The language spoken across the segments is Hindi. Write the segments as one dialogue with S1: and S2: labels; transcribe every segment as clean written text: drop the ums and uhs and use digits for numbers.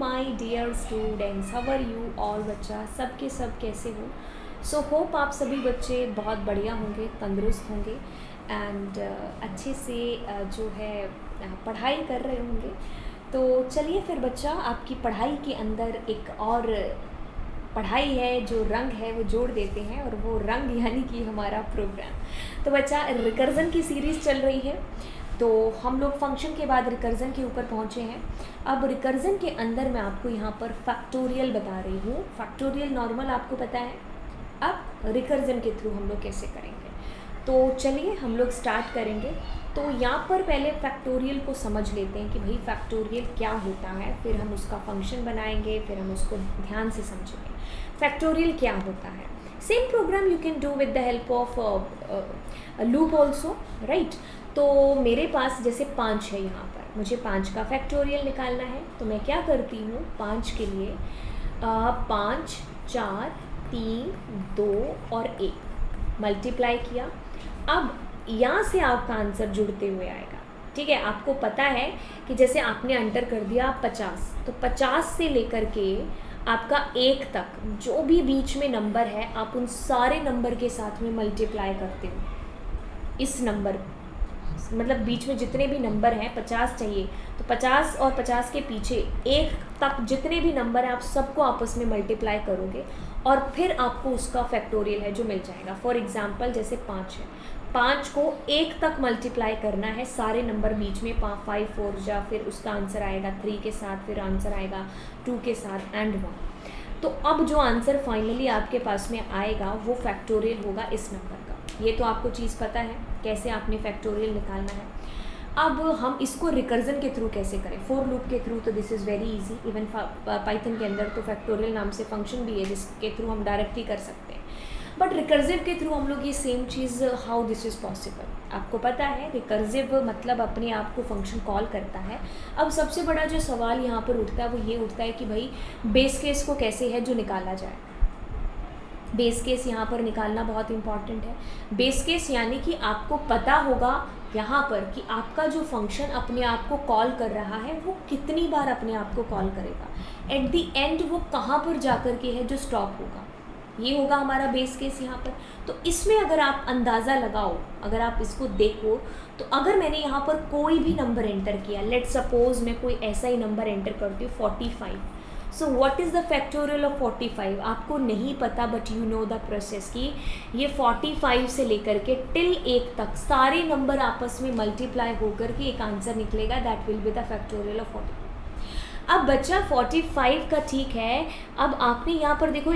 S1: My dear students, how are you all बच्चा, सब के सब कैसे हो? सो होप आप सभी बच्चे बहुत बढ़िया होंगे, तंदुरुस्त होंगे एंड अच्छे से जो है पढ़ाई कर रहे होंगे। तो चलिए फिर बच्चा, आपकी पढ़ाई के अंदर एक और पढ़ाई है, जो रंग है वो जोड़ देते हैं, और वो रंग यानी कि हमारा प्रोग्राम। तो बच्चा, रिकर्जन की सीरीज़ चल रही है, तो हम लोग फंक्शन के बाद रिकर्जन के ऊपर पहुँचे हैं। अब रिकर्जन के अंदर मैं आपको यहाँ पर फैक्टोरियल बता रही हूँ। फैक्टोरियल नॉर्मल आपको पता है, अब रिकर्जन के थ्रू हम लोग कैसे करेंगे। तो चलिए हम लोग स्टार्ट करेंगे। तो यहाँ पर पहले फैक्टोरियल को समझ लेते हैं कि भाई फैक्टोरियल क्या होता है, फिर हम उसका फंक्शन बनाएंगे, फिर हम उसको ध्यान से समझेंगे। फैक्टोरियल क्या होता है? Same programme you can do with the help of loop also, right. तो मेरे पास जैसे 5 है, यहाँ पर मुझे 5 का फैक्टोरियल निकालना है। तो मैं क्या करती हूँ, 5 के लिए 5, 4, 3, 2 और 1 मल्टीप्लाई किया। अब यहाँ से आपका आंसर जुड़ते हुए आएगा, ठीक है। आपको पता है कि जैसे आपने एंटर कर दिया 50, तो 50 से लेकर के आपका 1 तक जो भी बीच में नंबर है, आप उन सारे नंबर के साथ में मल्टीप्लाई करते हो। इस नंबर मतलब बीच में जितने भी नंबर हैं, 50 चाहिए तो 50 और 50 के पीछे 1 तक जितने भी नंबर हैं, आप सबको आपस में मल्टीप्लाई करोगे और फिर आपको उसका फैक्टोरियल है जो मिल जाएगा। फॉर एग्जांपल जैसे 5 है, 5 को 1 तक मल्टीप्लाई करना है, सारे नंबर बीच में 5 4 जा, फिर उसका आंसर आएगा 3 के साथ, फिर आंसर आएगा 2 के साथ एंड 1। तो अब जो आंसर फाइनली आपके पास में आएगा वो फैक्टोरियल होगा इस नंबर का। ये तो आपको चीज़ पता है कैसे आपने फैक्टोरियल निकालना है। अब हम इसको रिकर्जन के थ्रू कैसे करें, फॉर लूप के थ्रू। तो this is very easy. Even Python के अंदर तो फैक्टोरियल नाम से फंक्शन भी है जिसके थ्रू हम डायरेक्टली कर सकते हैं, बट रिकर्सिव के थ्रू हम लोग ये same cheese, how this is possible. आपको पता है रिकर्सिव मतलब अपने आप को फंक्शन कॉल करता है। अब सबसे बड़ा जो सवाल यहाँ पर उठता है वो ये उठता है कि भाई बेस केस को कैसे है जो निकाला जाए। बेस केस यहाँ पर निकालना बहुत इंपॉर्टेंट है। बेस केस यानी कि आपको पता होगा यहाँ पर कि आपका जो फंक्शन अपने आप को कॉल कर रहा है वो कितनी बार अपने आप को कॉल करेगा, एट दी एंड वो कहाँ पर जाकर के है जो स्टॉप होगा, ये होगा हमारा बेस केस यहाँ पर। तो इसमें अगर आप अंदाज़ा लगाओ, अगर आप इसको देखो, तो अगर मैंने यहाँ पर कोई भी नंबर एंटर किया, लेट सपोज मैं कोई ऐसा ही नंबर एंटर करती हूँ 45। So what is the factorial of 45? आपको नहीं पता, but you know the process कि ये 45 से लेकर के टिल 1 तक सारे नंबर आपस में मल्टीप्लाई होकर के एक आंसर निकलेगा, that will be the factorial of 45। अब बच्चा 45 का ठीक है। अब आपने यहाँ पर देखो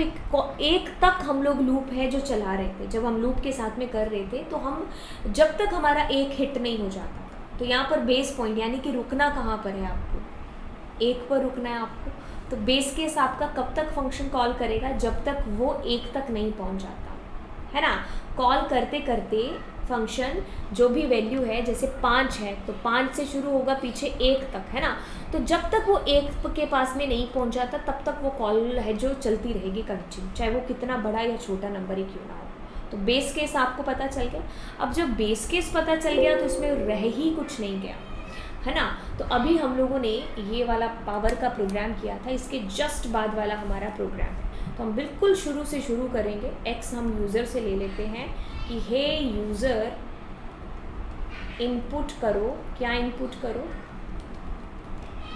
S1: एक तक हम लोग लूप है जो चला रहे थे, जब हम लूप के साथ में कर रहे थे, तो हम जब तक हमारा एक हिट नहीं हो जाता था, तो यहाँ पर बेस पॉइंट यानी कि रुकना कहाँ पर है, आपको 1 पर रुकना है आपको। तो बेस केस आपका कब तक फंक्शन कॉल करेगा, जब तक वो 1 तक नहीं पहुँच जाता है ना। कॉल करते करते फंक्शन जो भी वैल्यू है, जैसे 5 है तो 5 से शुरू होगा पीछे 1 तक, है ना। तो जब तक वो 1 के पास में नहीं पहुंच जाता तब तक वो कॉल है जो चलती रहेगी कंटिन्यू, चाहे वो कितना बड़ा या छोटा नंबर ही क्यों ना हो। तो बेस केस आपको पता चल गया। अब जब बेस केस पता चल गया तो इसमें रह ही कुछ नहीं गया, है ना। तो अभी हम लोगों ने ये वाला पावर का प्रोग्राम किया था, इसके जस्ट बाद वाला हमारा प्रोग्राम है। तो हम बिल्कुल शुरू से शुरू करेंगे। एक्स हम यूज़र से ले लेते हैं कि हे यूज़र इनपुट करो, क्या इनपुट करो,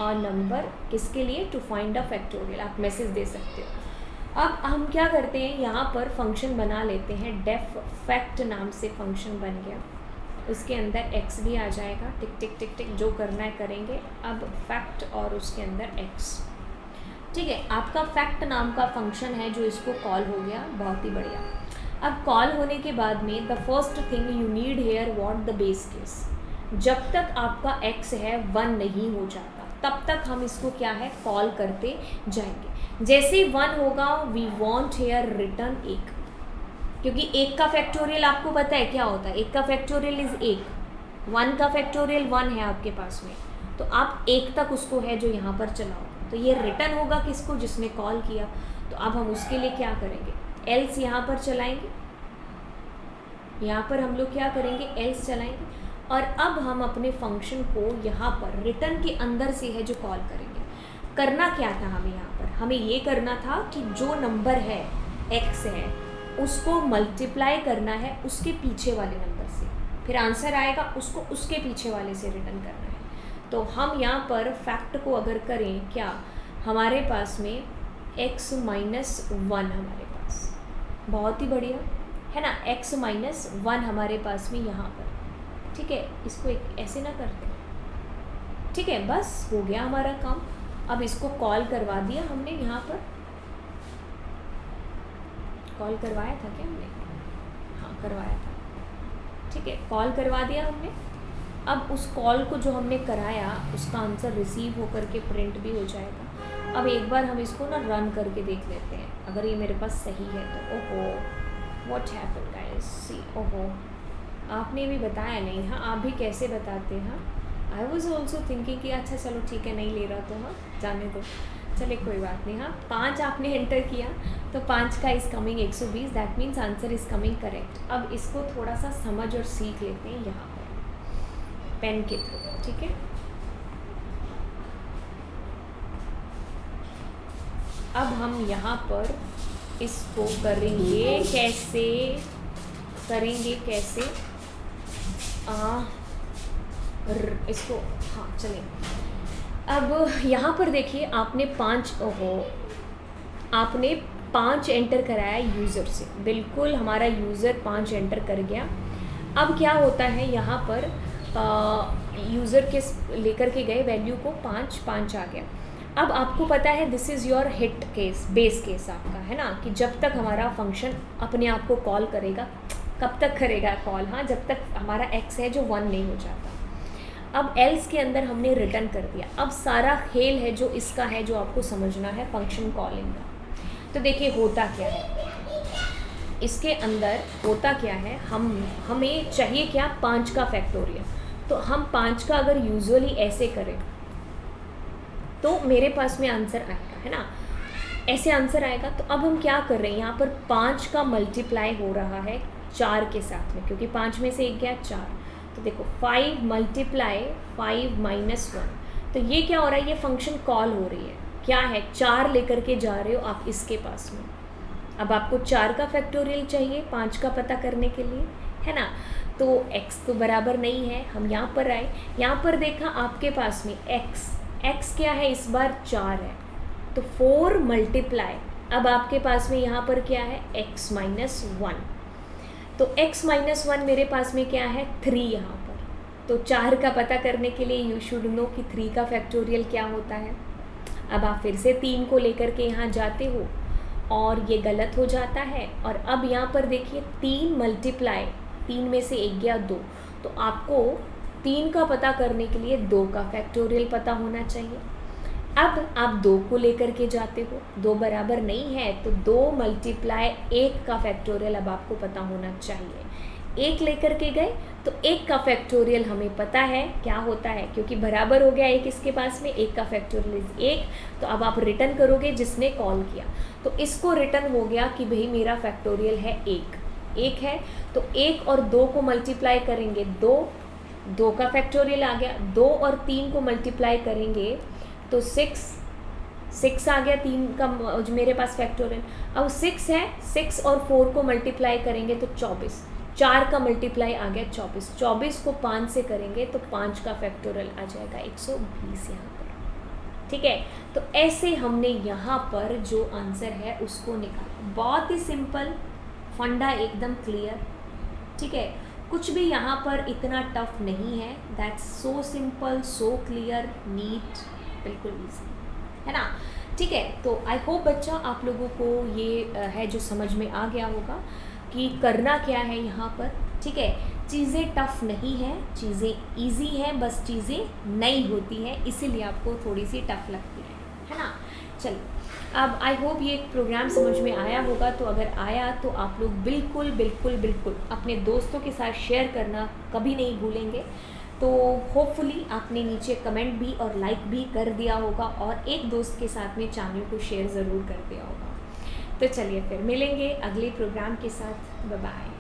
S1: और नंबर किसके लिए, टू फाइंड अ फैक्टोरियल। आप मैसेज दे सकते हो। अब हम क्या करते हैं, यहाँ पर फंक्शन बना लेते हैं, डेफ फैक्ट नाम से फंक्शन बन गया। उसके अंदर x भी आ जाएगा, टिक टिक टिक टिक जो करना है करेंगे। अब फैक्ट और उसके अंदर x, ठीक है। आपका फैक्ट नाम का फंक्शन है जो इसको कॉल हो गया, बहुत ही बढ़िया। अब कॉल होने के बाद में the first thing you need here what the base case. जब तक आपका x है 1 नहीं हो जाता तब तक हम इसको क्या है कॉल करते जाएंगे। जैसे ही 1 होगा वी वांट हेयर रिटर्न 1, क्योंकि 1 का फैक्टोरियल आपको पता है क्या होता है, 1 का फैक्टोरियल इज़ 1, 1 का फैक्टोरियल 1 है आपके पास में, तो आप 1 तक उसको है जो यहाँ पर चलाओ, तो ये रिटर्न होगा किसको, जिसने कॉल किया। तो अब हम उसके लिए क्या करेंगे, एल्स यहाँ पर चलाएंगे, यहाँ पर हम लोग क्या करेंगे, एल्स चलाएंगे, और अब हम अपने फंक्शन को यहाँ पर रिटर्न के अंदर से है जो कॉल करेंगे। करना क्या था हमें यहाँ पर, हमें ये करना था कि जो नंबर है x है उसको मल्टीप्लाई करना है उसके पीछे वाले नंबर से, फिर आंसर आएगा उसको उसके पीछे वाले से रिटर्न करना है। तो हम यहाँ पर फैक्ट को अगर करें, क्या हमारे पास में x माइनस 1 हमारे पास, बहुत ही बढ़िया है ना, x माइनस 1 हमारे पास में यहाँ पर, ठीक है। इसको एक ऐसे ना करते, ठीक है, बस हो गया हमारा काम। अब इसको कॉल करवा दिया हमने, यहाँ पर कॉल करवाया था क्या हमने, हाँ करवाया था, ठीक है, कॉल करवा दिया हमने। अब उस कॉल को जो हमने कराया उसका आंसर रिसीव होकर के प्रिंट भी हो जाएगा। अब एक बार हम इसको ना रन करके देख लेते हैं, अगर ये मेरे पास सही है तो। ओहो व्हाट हैपेंड गाइस, सी ओहो आपने भी बताया नहीं, हाँ आप भी कैसे बताते हैं। आई वॉज ऑल्सो थिंकिंग कि अच्छा चलो ठीक है नहीं ले रहा तो हाँ जाने दो, चले कोई बात नहीं। हाँ 5 आपने एंटर किया तो 5 का is coming 120, that means answer is coming correct. अब इसको थोड़ा सा समझ और सीख लेते हैं यहाँ पर पेन के थ्रू, ठीक है। अब हम यहाँ पर इसको करेंगे कैसे, इसको हाँ चलें। अब यहाँ पर देखिए आपने 5 एंटर कराया यूज़र से, बिल्कुल हमारा यूज़र 5 एंटर कर गया। अब क्या होता है यहाँ पर यूज़र के लेकर के गए वैल्यू को 5 आ गया। अब आपको पता है this is your hit case, base case आपका है ना, कि जब तक हमारा फंक्शन अपने आप को कॉल करेगा, कब तक करेगा कॉल, हाँ जब तक हमारा x है जो 1 नहीं हो जाता। अब एल्स के अंदर हमने रिटर्न कर दिया। अब सारा खेल है जो इसका है, जो आपको समझना है फंक्शन कॉलिंग का। तो देखिए होता क्या है इसके अंदर, होता क्या है, हमें चाहिए क्या, 5 का फैक्टोरियल। तो हम 5 का अगर यूजुअली ऐसे करें तो मेरे पास में आंसर आएगा, है ना, ऐसे आंसर आएगा। तो अब हम क्या कर रहे हैं, यहाँ पर 5 का मल्टीप्लाई हो रहा है 4 के साथ में, क्योंकि 5 में से 1 गया 4। तो देखो 5 मल्टीप्लाई 5 माइनस 1, तो ये क्या हो रहा है, ये फंक्शन कॉल हो रही है, क्या है 4 लेकर के जा रहे हो आप इसके पास में। अब आपको 4 का फैक्टोरियल चाहिए 5 का पता करने के लिए, है ना। तो x तो बराबर नहीं है, हम यहाँ पर आए, यहाँ पर देखा आपके पास में x क्या है इस बार 4 है, तो 4 मल्टीप्लाई, अब आपके पास में यहाँ पर क्या है x माइनस 1, तो x माइनस 1 मेरे पास में क्या है 3 यहाँ पर। तो 4 का पता करने के लिए यू शुड नो कि 3 का फैक्टोरियल क्या होता है। अब आप फिर से 3 को लेकर के यहाँ जाते हो और ये गलत हो जाता है। और अब यहाँ पर देखिए 3 मल्टीप्लाई, 3 में से 1 गया 2, तो आपको 3 का पता करने के लिए 2 का फैक्टोरियल पता होना चाहिए। अब आप 2 को लेकर के जाते हो, 2 बराबर नहीं है, तो 2 मल्टीप्लाई 1 का फैक्टोरियल अब आपको पता होना चाहिए। 1 लेकर के गए तो 1 का फैक्टोरियल हमें पता है क्या होता है, क्योंकि बराबर हो गया 1 इसके पास में, 1 का फैक्टोरियल इज 1। तो अब आप रिटर्न करोगे जिसने कॉल किया, तो इसको रिटर्न हो गया कि भाई मेरा फैक्टोरियल है 1 है। तो 1 और 2 को मल्टीप्लाई करेंगे 2 का फैक्टोरियल आ गया। 2 और 3 को मल्टीप्लाई करेंगे तो 6 आ गया, 3 का जो मेरे पास फैक्टोरियल। अब 6 है, 6 और 4 को मल्टीप्लाई करेंगे तो 24, 4 का मल्टीप्लाई आ गया 24, 24 को 5 से करेंगे तो 5 का फैक्टोरियल आ जाएगा 120 यहाँ पर, ठीक है। तो ऐसे हमने यहाँ पर जो आंसर है उसको निकाला, बहुत ही सिंपल, फंडा एकदम क्लियर, ठीक है, कुछ भी यहाँ पर इतना टफ नहीं है। That's so simple, so clear, neat, बिल्कुल ईजी, है ना, ठीक है। तो आई होप बच्चा आप लोगों को ये है जो समझ में आ गया होगा कि करना क्या है यहाँ पर, ठीक है। चीज़ें टफ नहीं है, चीज़ें इजी हैं, बस चीज़ें नई होती हैं इसीलिए आपको थोड़ी सी टफ लगती है ना। चलिए अब आई होप ये प्रोग्राम समझ में आया होगा, तो अगर आया तो आप लोग बिल्कुल बिल्कुल बिल्कुल अपने दोस्तों के साथ शेयर करना कभी नहीं भूलेंगे। तो होपफुली आपने नीचे कमेंट भी और लाइक भी कर दिया होगा और एक दोस्त के साथ में चैनल को शेयर ज़रूर कर दिया होगा। तो चलिए फिर मिलेंगे अगले प्रोग्राम के साथ, बाय बाय।